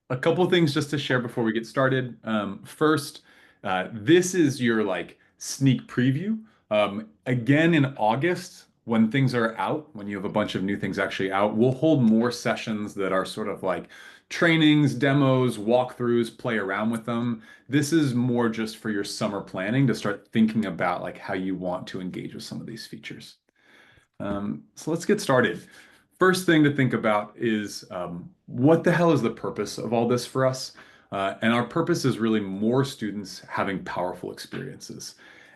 A couple of things just to share before we get started. First, this is your like sneak preview. Again, in August, when things are out, when you have a bunch of new things actually out, we'll hold more sessions that are sort of like trainings, demos, walkthroughs, play around with them. This is more just for your summer planning to start thinking about like how you want to engage with some of these features. So let's get started. First thing to think about is what the hell is the purpose of all this for us? And our purpose is really more students having powerful experiences.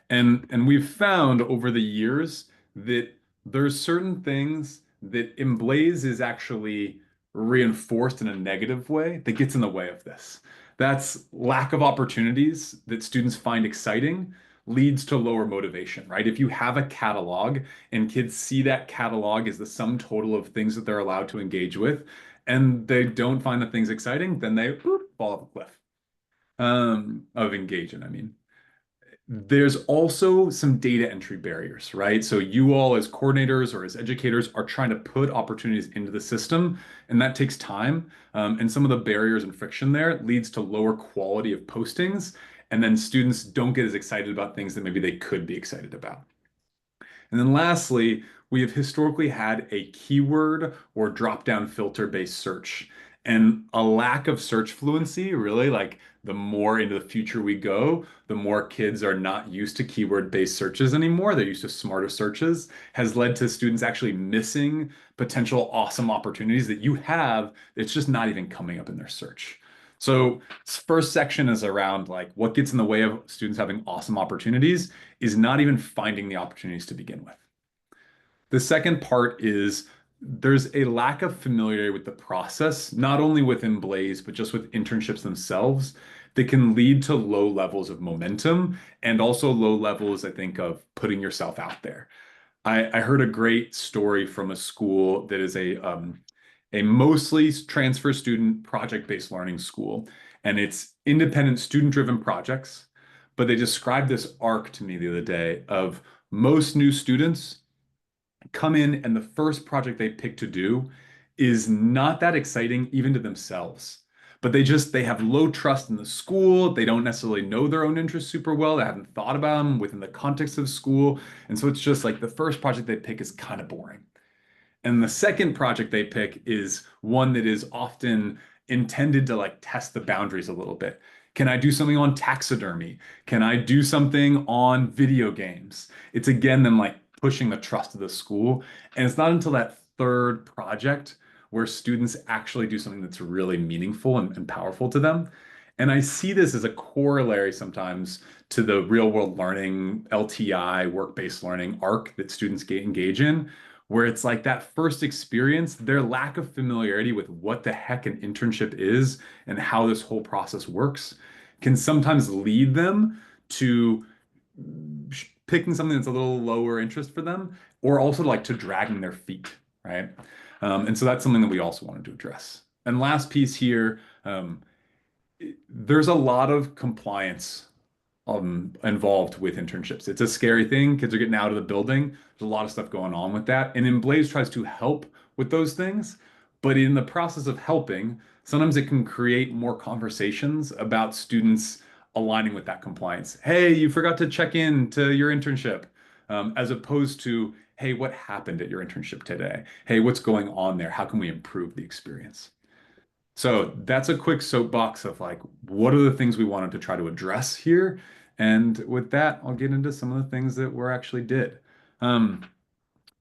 And we've found over the years that there's certain things that ImBlaze is actually reinforced in a negative way that gets in the way of this. That's lack of opportunities that students find exciting leads to lower motivation, right? If you have a catalog and kids see that catalog as the sum total of things that they're allowed to engage with, and they don't find the things exciting, then they fall off a cliff of engaging, I mean. There's also some data entry barriers, right? So you all as coordinators or as educators are trying to put opportunities into the system, and that takes time. And some of the barriers and friction there leads to lower quality of postings, and then students don't get as excited about things that maybe they could be excited about. And then lastly, we have historically had a keyword or drop-down filter-based search. And a lack of search fluency, really, like the more into the future we go, the more kids are not used to keyword-based searches anymore. They're used to smarter searches, has led to students actually missing potential awesome opportunities that you have. It's just not even coming up in their search. So first section is around like what gets in the way of students having awesome opportunities is not even finding the opportunities to begin with. The second part is there's a lack of familiarity with the process, not only within Blaze, but just with internships themselves, that can lead to low levels of momentum and also low levels, I think, of putting yourself out there. I heard a great story from a school that is a mostly transfer student project-based learning school, and it's independent student-driven projects. But they described this arc to me the other day of most new students come in and the first project they pick to do is not that exciting even to themselves. But they have low trust in the school. They don't necessarily know their own interests super well. They haven't thought about them within the context of school. And so it's just like the first project they pick is kind of boring. And the second project they pick is one that is often intended to like test the boundaries a little bit. Can I do something on taxidermy? Can I do something on video games? It's again them like pushing the trust of the school. And it's not until that third project where students actually do something that's really meaningful and powerful to them. And I see this as a corollary sometimes to the real world learning, LTI, work-based learning arc that students engage in, where it's like that first experience, their lack of familiarity with what the heck an internship is and how this whole process works can sometimes lead them to picking something that's a little lower interest for them, or also like to dragging their feet, right? And so that's something that we also wanted to address. And last piece here, there's a lot of compliance involved with internships. It's a scary thing. Kids are getting out of the building. There's a lot of stuff going on with that. And ImBlaze tries to help with those things. But in the process of helping, sometimes it can create more conversations about students aligning with that compliance. Hey, you forgot to check in to your internship, as opposed to, hey, what happened at your internship today? Hey, what's going on there? How can we improve the experience? So that's a quick soapbox of like, what are the things we wanted to try to address here? And with that, I'll get into some of the things that we actually did. Um,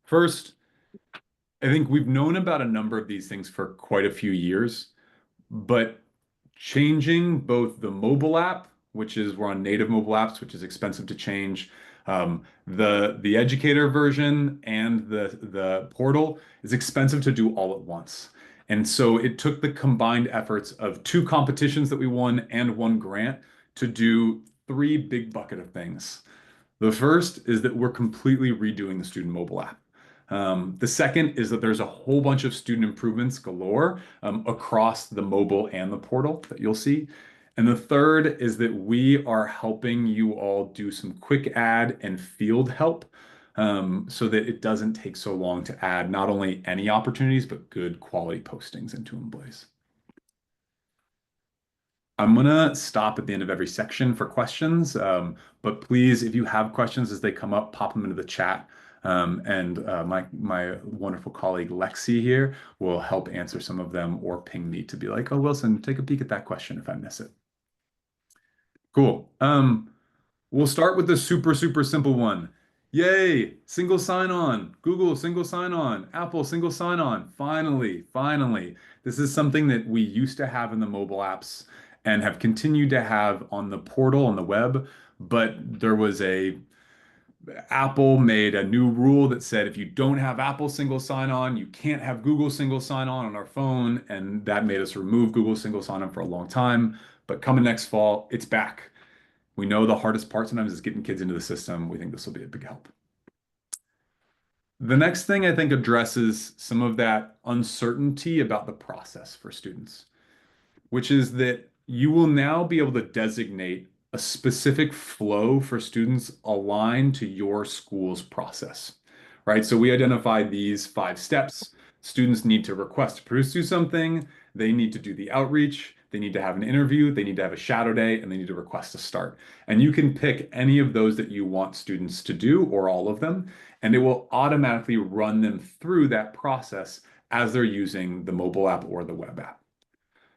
First, I think we've known about a number of these things for quite a few years, but changing both the mobile app, which is we're on native mobile apps, which is expensive to change, the educator version and the portal is expensive to do all at once. And so it took the combined efforts of two competitions that we won and one grant to do three big bucket of things. The first is that we're completely redoing the student mobile app. The second is that there's a whole bunch of student improvements galore across the mobile and the portal that you'll see. And the third is that we are helping you all do some quick add and field help so that it doesn't take so long to add not only any opportunities, but good quality postings into ImBlaze. I'm gonna stop at the end of every section for questions, but please, if you have questions as they come up, pop them into the chat, and my wonderful colleague Lexi here will help answer some of them or ping me to be like, "Oh, Wilson, take a peek at that question if I miss it." Cool. We'll start with the super, super simple one. Yay, single sign-on. Google single sign-on. Apple single sign-on. Finally, finally. This is something that we used to have in the mobile apps and have continued to have on the portal on the web, but there was a Apple made a new rule that said if you don't have Apple single sign-on, you can't have Google single sign-on our phone, and that made us remove Google single sign-on for a long time. But coming next fall, it's back. We know the hardest part sometimes is getting kids into the system. We think this will be a big help. The next thing I think addresses some of that uncertainty about the process for students, which is that you will now be able to designate a specific flow for students aligned to your school's process, right? So we identified these 5 steps. Students need to request to produce something, they need to do the outreach, they need to have an interview, they need to have a shadow day, and they need to request to start. And you can pick any of those that you want students to do or all of them, and it will automatically run them through that process as they're using the mobile app or the web app.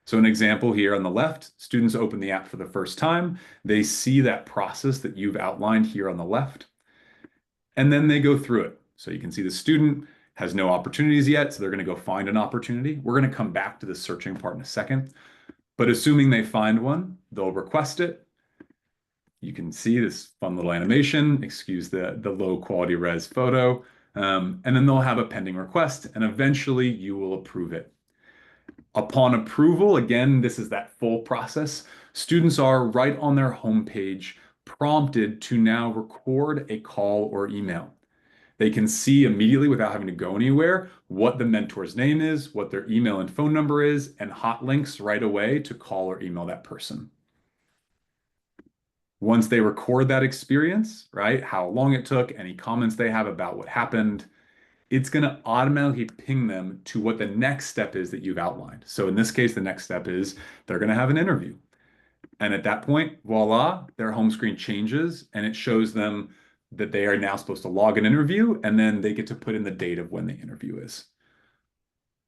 So an example here on the left, students open the app for the first time. They see that process that you've outlined here on the left, and then they go through it. So you can see the student has no opportunities yet, so they're going to go find an opportunity. We're going to come back to the searching part in a second. But assuming they find one, they'll request it. You can see this fun little animation, excuse the low quality res photo, and then they'll have a pending request, and eventually you will approve it. Upon approval, again, this is that full process. Students are right on their homepage prompted to now record a call or email. They can see immediately without having to go anywhere what the mentor's name is, what their email and phone number is, and hot links right away to call or email that person. Once they record that experience, right, how long it took, any comments they have about what happened, it's going to automatically ping them to what the next step is that you've outlined. So in this case, the next step is they're going to have an interview. And at that point, voila, their home screen changes and it shows them that they are now supposed to log an interview, and then they get to put in the date of when the interview is.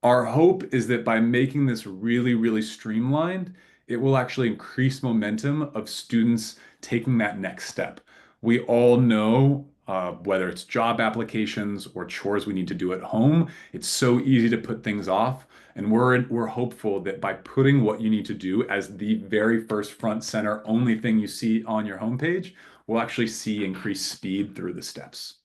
Our hope is that by making this really, really streamlined, it will actually increase momentum of students taking that next step. We all know, whether it's job applications or chores we need to do at home, it's so easy to put things off. And we're hopeful that by putting what you need to do as the very first front center only thing you see on your homepage, we'll actually see increased speed through the steps.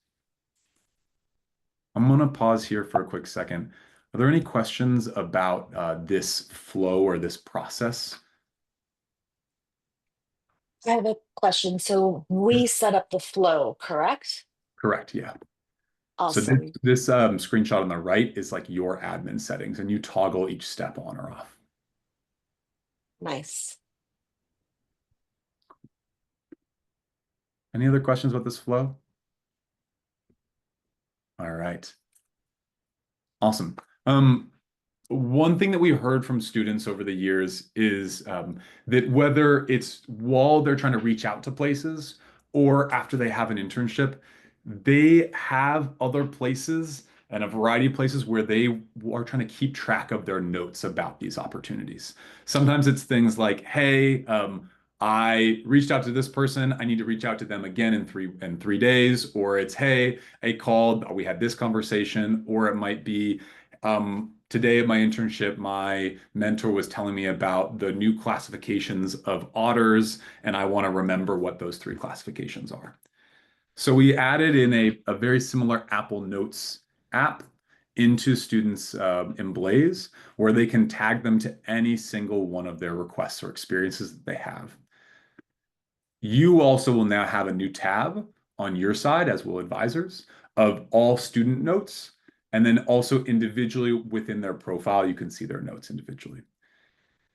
I'm going to pause here for a quick second. Are there any questions about this flow or this process? I have a question. So we set up the flow, correct? Correct, yeah. So Awesome. this screenshot on the right is like your admin settings, and you toggle each step on or off. Nice. Any other questions about this flow? All right. Awesome. One thing that we heard from students over the years is that whether it's while they're trying to reach out to places or after they have an internship, they have other places and a variety of places where they are trying to keep track of their notes about these opportunities. Sometimes it's things like, hey, I reached out to this person. I need to reach out to them again in 3 days. Or it's, hey, I called, we had this conversation. Or it might be, today at my internship, my mentor was telling me about the new classifications of otters, and I want to remember what those 3 classifications are. So we added in a very similar Apple Notes app into students' ImBlaze, where they can tag them to any single one of their requests or experiences that they have. You also will now have a new tab on your side, as will advisors, of all student notes. And then also individually within their profile, you can see their notes individually.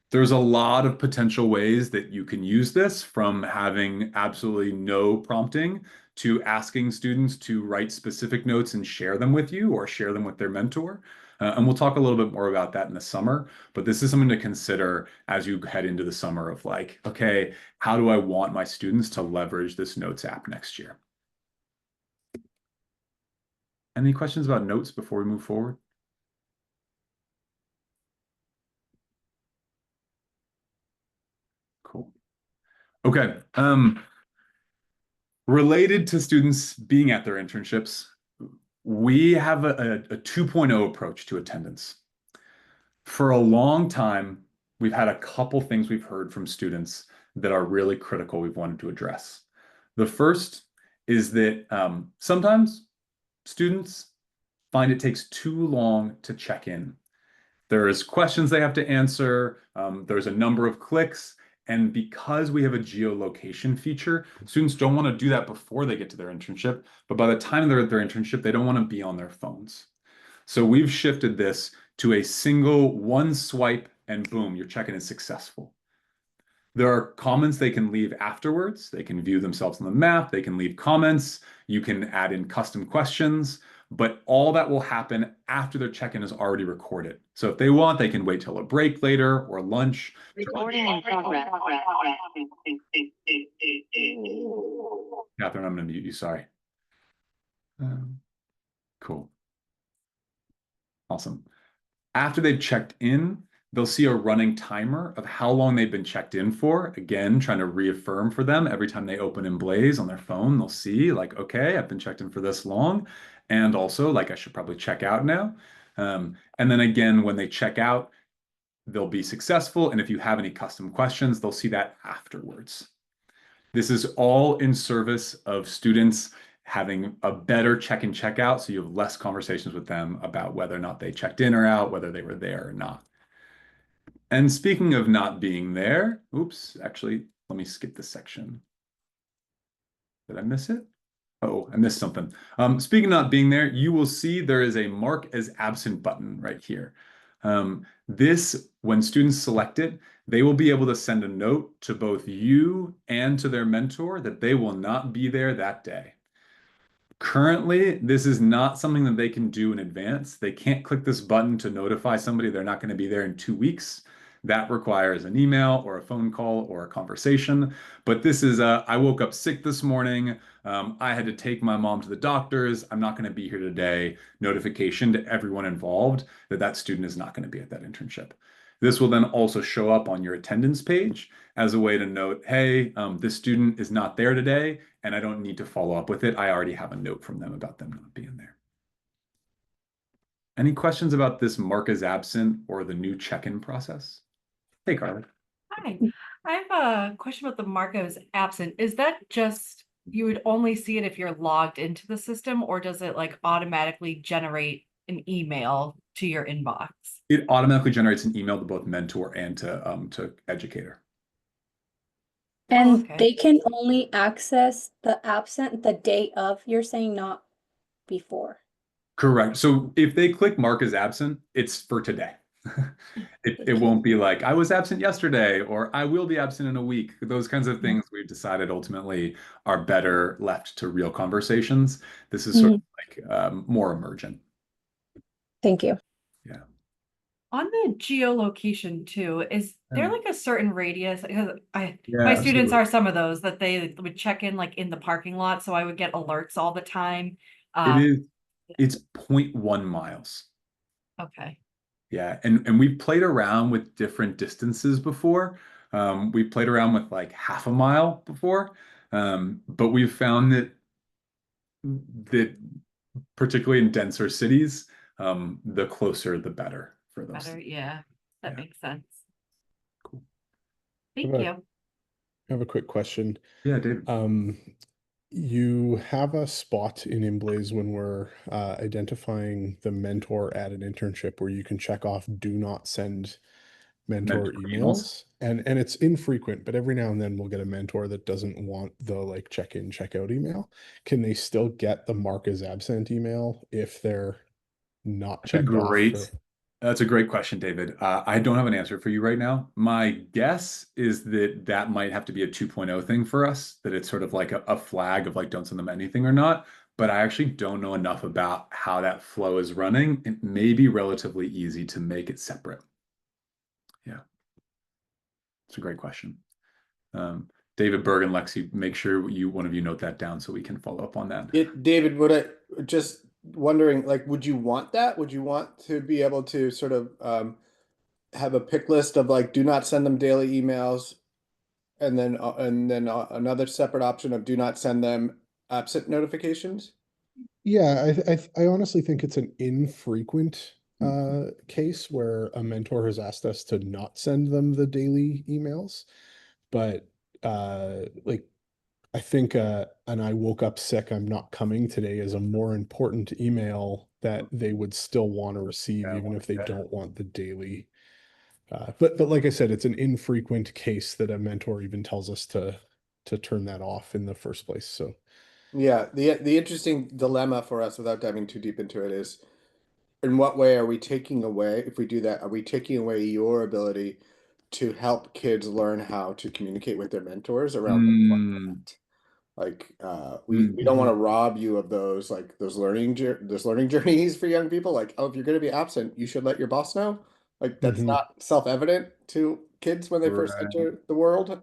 There's a lot of potential ways that you can use this, from having absolutely no prompting to asking students to write specific notes and share them with you or share them with their mentor. And we'll talk a little bit more about that in the summer, but this is something to consider as you head into the summer of like, okay, how do I want my students to leverage this Notes app next year? Any questions about Notes before we move forward? Cool. Okay. Related to students being at their internships, we have a 2.0 approach to attendance. For a long time, we've had a couple things we've heard from students that are really critical we've wanted to address. The first is that sometimes students find it takes too long to check in. There's questions they have to answer. There's a number of clicks. And because we have a geolocation feature, students don't want to do that before they get to their internship. But by the time they're at their internship, they don't want to be on their phones. So we've shifted this to a single one swipe and boom, your check-in is successful. There are comments they can leave afterwards. They can view themselves on the map. They can leave comments. You can add in custom questions, but all that will happen after their check-in is already recorded. So if they want, they can wait till a break later or lunch. Recording in progress. Catherine, I'm going to mute you. Sorry. Cool. Awesome. After they've checked in, they'll see a running timer of how long they've been checked in for. Again, trying to reaffirm for them every time they open ImBlaze on their phone, they'll see like, okay, I've been checked in for this long. And also like, I should probably check out now. And then again, when they check out, they'll be successful. And if you have any custom questions, they'll see that afterwards. This is all in service of students having a better check-in, check-out, so you have less conversations with them about whether or not they checked in or out, whether they were there or not. And speaking of not being there, oops, actually, let me skip this section. Did I miss it? Oh, I missed something. Speaking of not being there, you will see there is a mark as absent button right here. This, when students select it, they will be able to send a note to both you and to their mentor that they will not be there that day. Currently, this is not something that they can do in advance. They can't click this button to notify somebody they're not going to be there in 2 weeks. That requires an email or a phone call or a conversation. But this is I woke up sick this morning. I had to take my mom to the doctor's. I'm not going to be here today. Notification to everyone involved that that student is not going to be at that internship. This will then also show up on your attendance page as a way to note, hey, this student is not there today, and I don't need to follow up with it. I already have a note from them about them not being there. Any questions about this mark as absent or the new check-in process? Hey, Carly. Hi, I have a question about the mark as absent. Is that just you would only see it if you're logged into the system, or does it like automatically generate an email to your inbox? It automatically generates an email to both mentor and to educator. And okay. they can only access the absent the day of, you're saying, not before. Correct. So if they click mark as absent, it's for today. It won't be like I was absent yesterday or I will be absent in a week. Those kinds of things we've decided ultimately are better left to real conversations. This is sort of like more emergent. Thank you. Yeah. On the geolocation too, is there like a certain radius? Because my Yeah, students absolutely. are some of those that they would check in like in the parking lot, so I would get alerts all the time. It is, it's 0.1 miles. Okay. Yeah, and we've played around with different distances before. We've played around with like half a mile before, but we've found that particularly in denser cities, the closer the better for those. Better, yeah, that Yeah. makes sense. Cool. Thank you. I have a quick question. Yeah, David. You have a spot in ImBlaze when we're identifying the mentor at an internship where you can check off do not send mentor Mentor emails. And it's infrequent, but every now and then we'll get a mentor that doesn't want the like check-in, check-out email. Can they still get the mark as absent email if they're not checked off for... That's a great question, David. I don't have an answer for you right now. My guess is that that might have to be a 2.0 thing for us, that it's sort of like a flag of like, don't send them anything or not. but I actually don't know enough about how that flow is running. It may be relatively easy to make it separate. Yeah, it's a great question. David Berg and Lexi, make sure one of you note that down so we can follow up on that. David, would I just wondering, like, would you want that? Would you want to be able to sort of have a pick list of like, do not send them daily emails, and then another separate option of do not send them absent notifications? Yeah, I honestly think it's an infrequent case where a mentor has asked us to not send them the daily emails, but like I think and I woke up sick, I'm not coming today is a more important email that they would still want to receive Yeah, even if they yeah. don't want the daily. But like I said, it's an infrequent case that a mentor even tells us to turn that off in the first place. So Yeah, the interesting dilemma for us, without diving too deep into it, is in what way are we taking away, if we do that, are we taking away your ability to help kids learn how to communicate with their mentors around things like that? Like we don't want to rob you of those, like those learning journeys for young people. Like, oh, if you're going to be absent, you should let your boss know. Like that's Mhm. not self-evident to kids when they first Right. enter the world.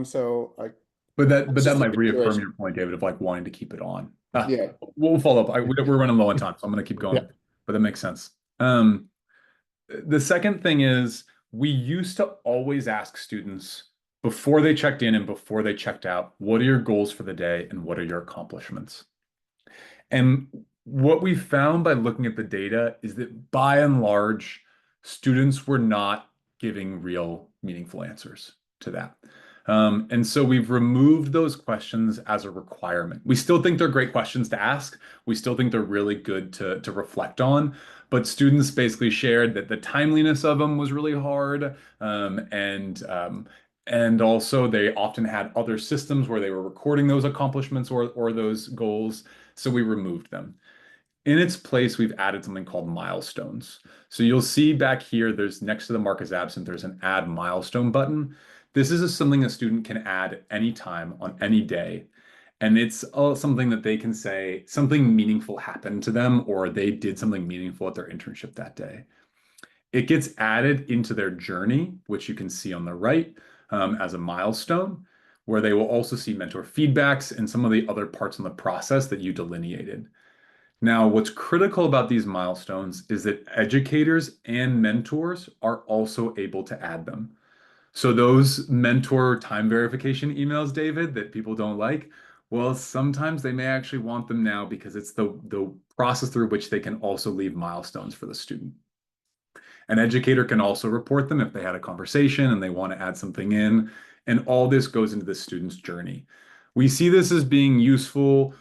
So like But it's that just a might reaffirm situation. your point, David, of like wanting to keep it on. Yeah. We'll follow up. We're running low on time, so I'm going to keep Yeah. going. But that makes sense. The second thing is we used to always ask students before they checked in and before they checked out, what are your goals for the day and what are your accomplishments? And what we found by looking at the data is that by and large, students were not giving real meaningful answers to that. And so we've removed those questions as a requirement. We still think they're great questions to ask. We still think they're really good to reflect on. But students basically shared that the timeliness of them was really hard. And also they often had other systems where they were recording those accomplishments or those goals. So we removed them. In its place, we've added something called milestones. So you'll see back here, there's next to the mark as absent, there's an add milestone button. This is something a student can add anytime on any day. And it's something that they can say something meaningful happened to them or they did something meaningful at their internship that day. It gets added into their journey, which you can see on the right as a milestone, where they will also see mentor feedbacks and some of the other parts in the process that you delineated. Now, what's critical about these milestones is that educators and mentors are also able to add them. So those mentor time verification emails, David, that people don't like, well, sometimes they may actually want them now because it's the process through which they can also leave milestones for the student. An educator can also report them if they had a conversation and they want to add something in. And all this goes into the student's journey. We see this as being useful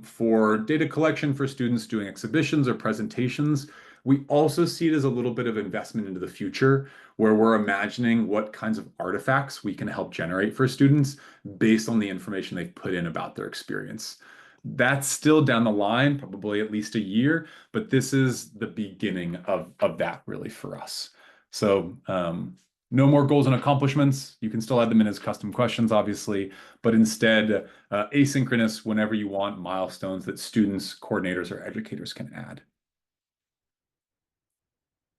for data collection for students doing exhibitions or presentations. We also see it as a little bit of investment into the future, where we're imagining what kinds of artifacts we can help generate for students based on the information they've put in about their experience. That's still down the line, probably at least a year, but this is the beginning of that really for us. So no more goals and accomplishments. You can still add them in as custom questions, obviously, but instead asynchronous whenever you want milestones that students, coordinators, or educators can add.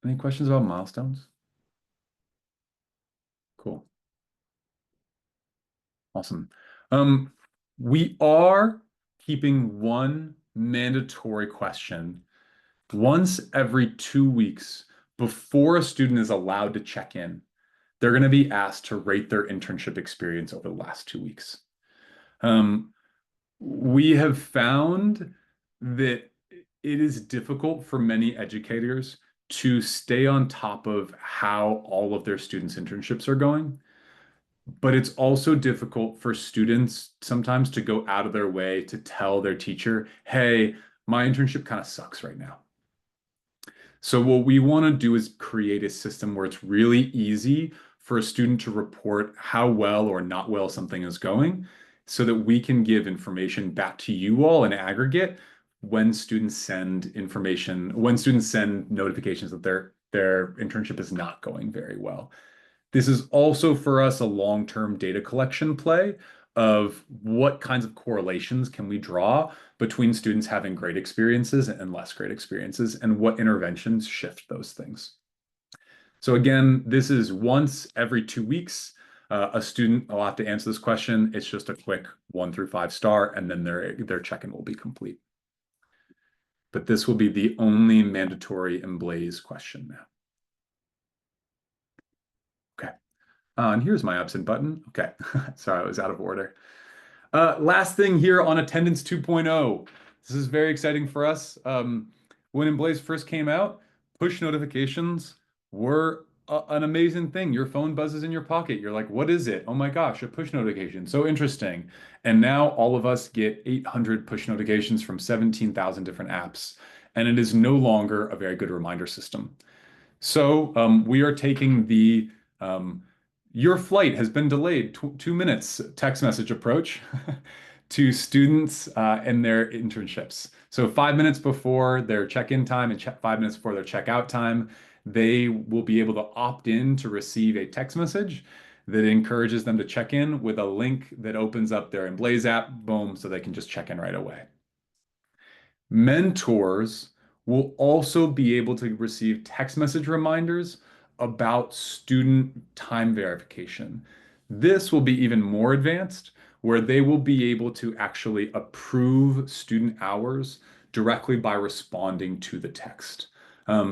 Any questions about milestones? Cool. Awesome. We are keeping one mandatory question once every 2 weeks before a student is allowed to check in. They're going to be asked to rate their internship experience over the last 2 weeks. We have found that it is difficult for many educators to stay on top of how all of their students' internships are going. But it's also difficult for students sometimes to go out of their way to tell their teacher, hey, my internship kind of sucks right now. So what we want to do is create a system where it's really easy for a student to report how well or not well something is going so that we can give information back to you all in aggregate when students send information, when students send notifications that their internship is not going very well. This is also for us a long-term data collection play of what kinds of correlations can we draw between students having great experiences and less great experiences, and what interventions shift those things. So again, this is once every 2 weeks. A student will have to answer this question. It's just a quick 1 through 5 star, and then their check-in will be complete. But this will be the only mandatory ImBlaze question now. Okay. And here's my absent button. Okay. Sorry, I was out of order. Last thing here on Attendance 2.0. This is very exciting for us. When ImBlaze first came out, push notifications were an amazing thing. Your phone buzzes in your pocket. You're like, what is it? Oh my gosh, a push notification. So interesting. And now all of us get 800 push notifications from 17,000 different apps. And it is no longer a very good reminder system. So we are taking the your flight has been delayed 2 minutes text message approach to students and their internships. So 5 minutes before their check-in time and 5 minutes before their checkout time, they will be able to opt in to receive a text message that encourages them to check in with a link that opens up their ImBlaze app, boom, so they can just check in right away. Mentors will also be able to receive text message reminders about student time verification. This will be even more advanced, where they will be able to actually approve student hours directly by responding to the text.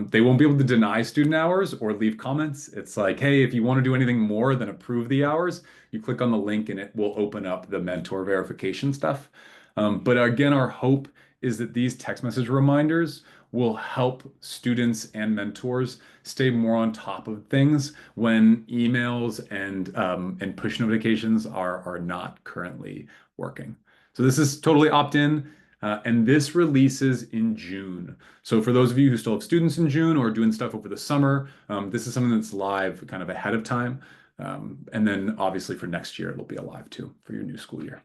They won't be able to deny student hours or leave comments. It's like, hey, if you want to do anything more than approve the hours, you click on the link and it will open up the mentor verification stuff. But again, our hope is that these text message reminders will help students and mentors stay more on top of things when emails and push notifications are not currently working. So this is totally opt-in, and this releases in June. So for those of you who still have students in June or doing stuff over the summer, this is something that's live kind of ahead of time. And then obviously for next year, it'll be alive too for your new school year.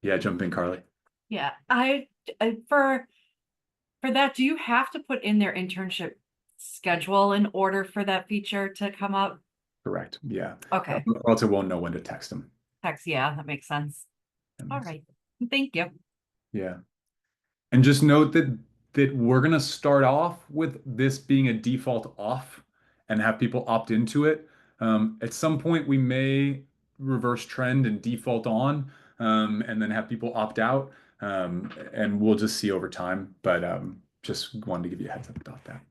Yeah, jump in, Carly. Yeah, I for that, do you have to put in their internship schedule in order for that feature to come up? Correct. Yeah. Okay. Or else it won't know when to text them. Text, yeah, that makes sense. All right. Thank you. Yeah. And just note that we're gonna start off with this being a default off and have people opt into it. At some point, we may reverse trend and default on, and then have people opt out. And we'll just see over time. But just wanted to give you a heads up about that.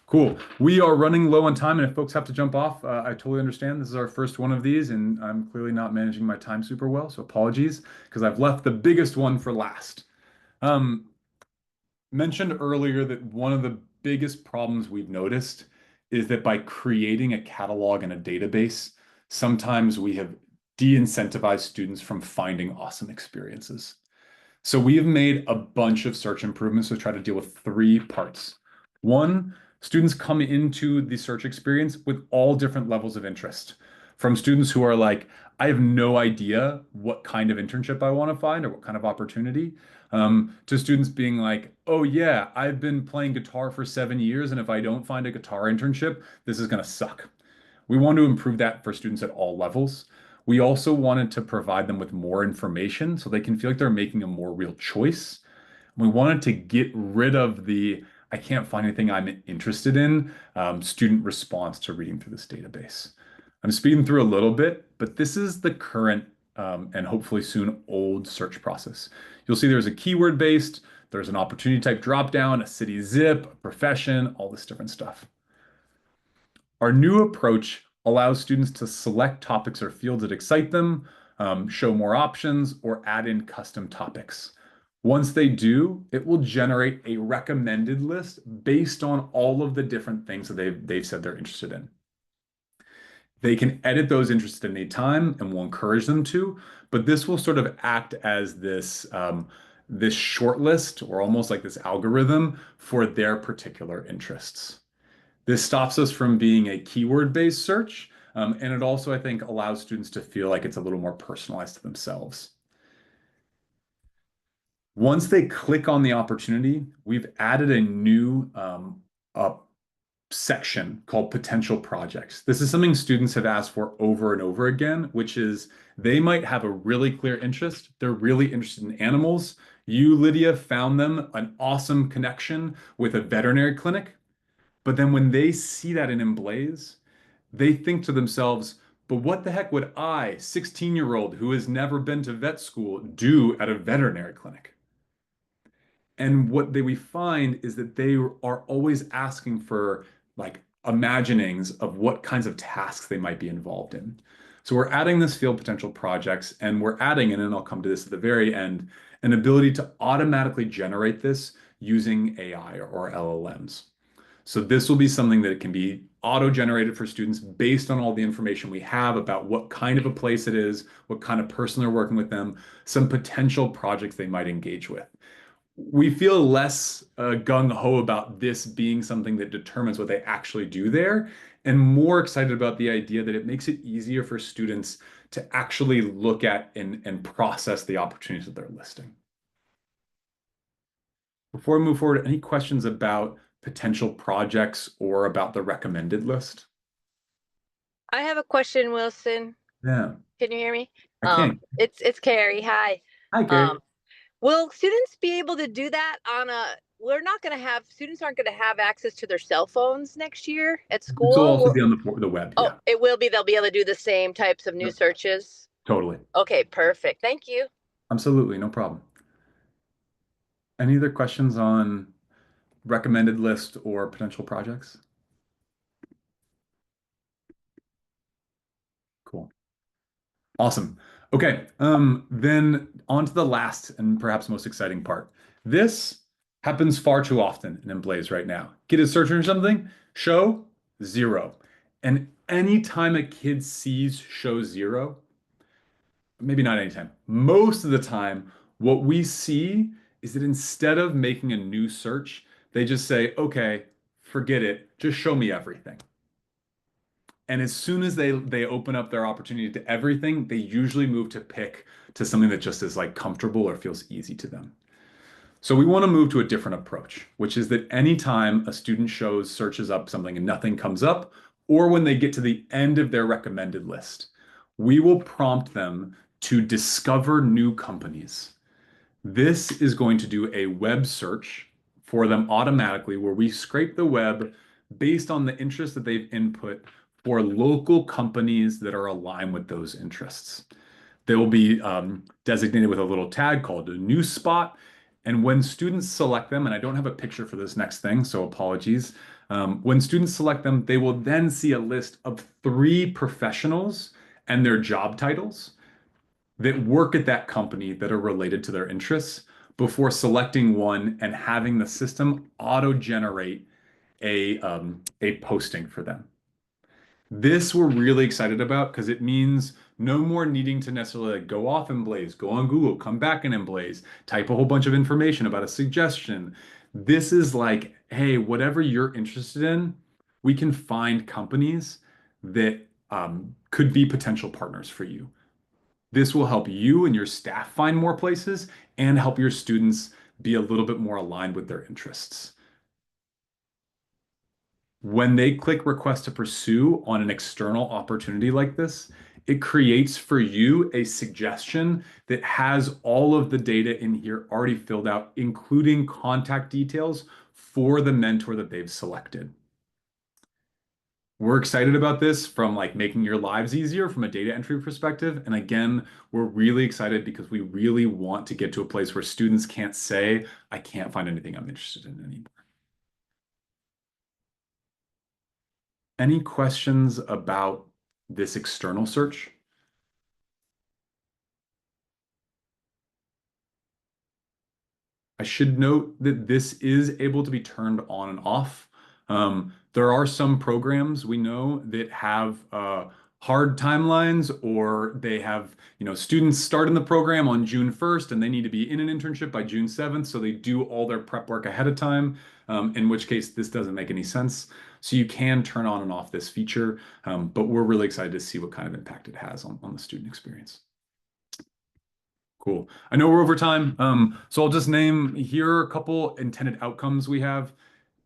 Cool. We are running low on time, and if folks have to jump off, I totally understand. This is our first one of these, and I'm clearly not managing my time super well, so apologies, because I've left the biggest one for last. Mentioned earlier that one of the biggest problems we've noticed is that by creating a catalog and a database, sometimes we have de-incentivized students from finding awesome experiences. So we have made a bunch of search improvements to try to deal with 3 parts. One, students come into the search experience with all different levels of interest. From students who are like, I have no idea what kind of internship I want to find or what kind of opportunity, to students being like, oh yeah, I've been playing guitar for 7 years, and if I don't find a guitar internship, this is going to suck. We want to improve that for students at all levels. We also wanted to provide them with more information so they can feel like they're making a more real choice. We wanted to get rid of the I can't find anything I'm interested in student response to reading through this database. I'm speeding through a little bit, but this is the current and hopefully soon old search process. You'll see there's a keyword based, there's an opportunity type dropdown, a city zip, a profession, all this different stuff. Our new approach allows students to select topics or fields that excite them, show more options, or add in custom topics. Once they do, it will generate a recommended list based on all of the different things that they've said they're interested in. They can edit those interests at any time, and we'll encourage them to, but this will sort of act as this short list or almost like this algorithm for their particular interests. This stops us from being a keyword-based search, and it also, I think, allows students to feel like it's a little more personalized to themselves. Once they click on the opportunity, we've added a new section called potential projects. This is something students have asked for over and over again, which is they might have a really clear interest. They're really interested in animals. You, Lydia, found them an awesome connection with a veterinary clinic. But then when they see that in ImBlaze, they think to themselves, but what the heck would I, 16-year-old who has never been to vet school, do at a veterinary clinic? And what we find is that they are always asking for like imaginings of what kinds of tasks they might be involved in. So we're adding this field potential projects, and we're adding, and then I'll come to this at the very end, an ability to automatically generate this using AI or LLMs. So this will be something that can be auto-generated for students based on all the information we have about what kind of a place it is, what kind of person they're working with them, some potential projects they might engage with. We feel less gung-ho about this being something that determines what they actually do there, and more excited about the idea that it makes it easier for students to actually look at and process the opportunities that they're listing. Before we move forward, any questions about potential projects or about the recommended list? I have a question, Wilson. Yeah, Can you hear me? I can. It's Carrie. Hi. Hi, Gary. Will students be able to do that on a, we're not going to have, students aren't going to have access to their cell phones next year at school? This will also be on the web. Oh, Yeah, it will be. They'll be able to do the same types of new Yep. searches. Totally. Okay, perfect. Thank you. Absolutely, no problem. Any other questions on recommended list or potential projects? Cool. Awesome. Okay, then on to the last and perhaps most exciting part. This happens far too often in ImBlaze right now. Kid is searching for something, show 0. And anytime a kid sees show 0, maybe not anytime, most of the time, what we see is that instead of making a new search, they just say, okay, forget it, just show me everything. And as soon as they open up their opportunity to everything, they usually move to pick to something that just is like comfortable or feels easy to them. So we want to move to a different approach, which is that anytime a student searches up something and nothing comes up, or when they get to the end of their recommended list, we will prompt them to discover new companies. This is going to do a web search for them automatically, where we scrape the web based on the interest that they've input for local companies that are aligned with those interests. They will be designated with a little tag called a new spot. And when students select them, and I don't have a picture for this next thing, so apologies. When students select them, they will then see a list of 3 professionals and their job titles that work at that company that are related to their interests before selecting one and having the system auto-generate a posting for them. This we're really excited about because it means no more needing to necessarily go off ImBlaze, go on Google, come back in ImBlaze, type a whole bunch of information about a suggestion. This is like, hey, whatever you're interested in, we can find companies that could be potential partners for you. This will help you and your staff find more places and help your students be a little bit more aligned with their interests. When they click request to pursue on an external opportunity like this, it creates for you a suggestion that has all of the data in here already filled out, including contact details for the mentor that they've selected. We're excited about this from like making your lives easier from a data entry perspective. And again, we're really excited because we really want to get to a place where students can't say, I can't find anything I'm interested in anymore. Any questions about this external search? I should note that this is able to be turned on and off. There are some programs we know that have hard timelines, or they have, students start in the program on June 1st and they need to be in an internship by June 7th. So they do all their prep work ahead of time, in which case this doesn't make any sense. So you can turn on and off this feature, but we're really excited to see what kind of impact it has on the student experience. Cool. I know we're over time, so I'll just name here a couple intended outcomes we have.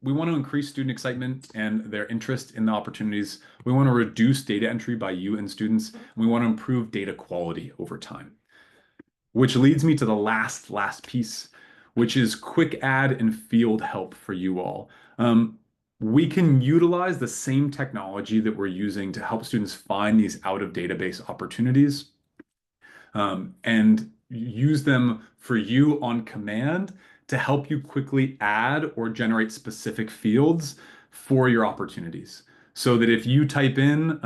we want to increase student excitement and their interest in the opportunities. We want to reduce data entry by you and students. And we want to improve data quality over time. Which leads me to the last piece, which is quick add and field help for you all. We can utilize the same technology that we're using to help students find these out of database opportunities and use them for you on command to help you quickly add or generate specific fields for your opportunities. So that if you type in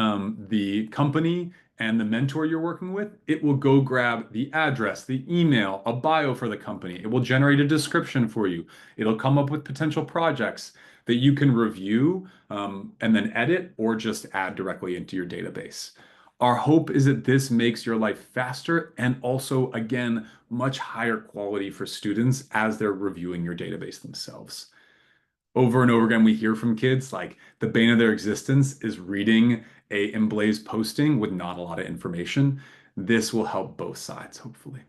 the company and the mentor you're working with, it will go grab the address, the email, a bio for the company. It will generate a description for you. It'll come up with potential projects that you can review and then edit or just add directly into your database. Our hope is that this makes your life faster and also, again, much higher quality for students as they're reviewing your database themselves. Over and over again, we hear from kids like the bane of their existence is reading a ImBlaze posting with not a lot of information. This will help both sides, hopefully.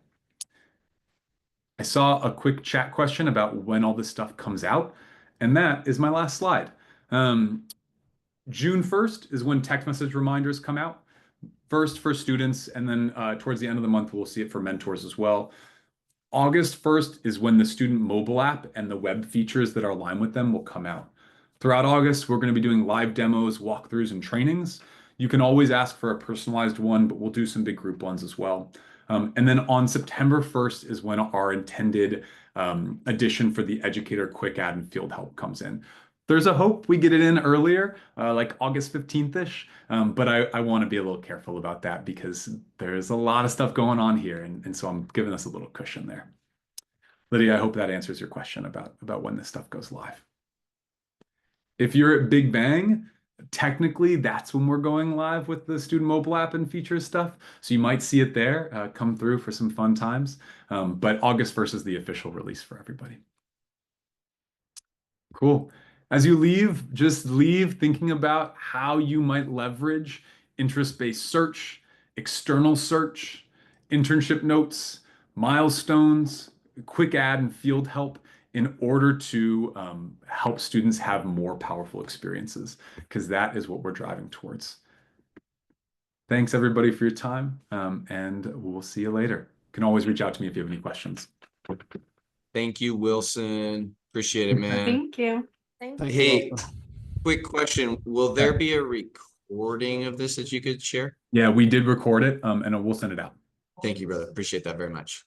I saw a quick chat question about when all this stuff comes out, and that is my last slide. June 1st is when text message reminders come out. First for students, and then towards the end of the month, we'll see it for mentors as well. August 1st is when the student mobile app and the web features that are aligned with them will come out. Throughout August, we're going to be doing live demos, walkthroughs, and trainings. You can always ask for a personalized one, but we'll do some big group ones as well. And then on September 1st is when our intended addition for the educator quick add and field help comes in. There's a hope we get it in earlier, like August 15th-ish, but I want to be a little careful about that because there's a lot of stuff going on here, and so I'm giving us a little cushion there. Lydia, I hope that answers your question about when this stuff goes live. If you're at Big Bang, technically that's when we're going live with the student mobile app and features stuff, so you might see it there come through for some fun times, but August 1st is the official release for everybody. Cool. As you leave, just leave thinking about how you might leverage interest-based search, external search, internship notes, milestones, quick add and field help in order to help students have more powerful experiences, because that is what we're driving towards. Thanks everybody for your time, and we'll see you later. You can always reach out to me if you have any questions. Thank you, Wilson. Appreciate it, man. Thank you. Hey, quick question. Will there be a recording of this that you could share? Yeah, we did record it, and we'll send it out. Thank you, brother. Appreciate that very much.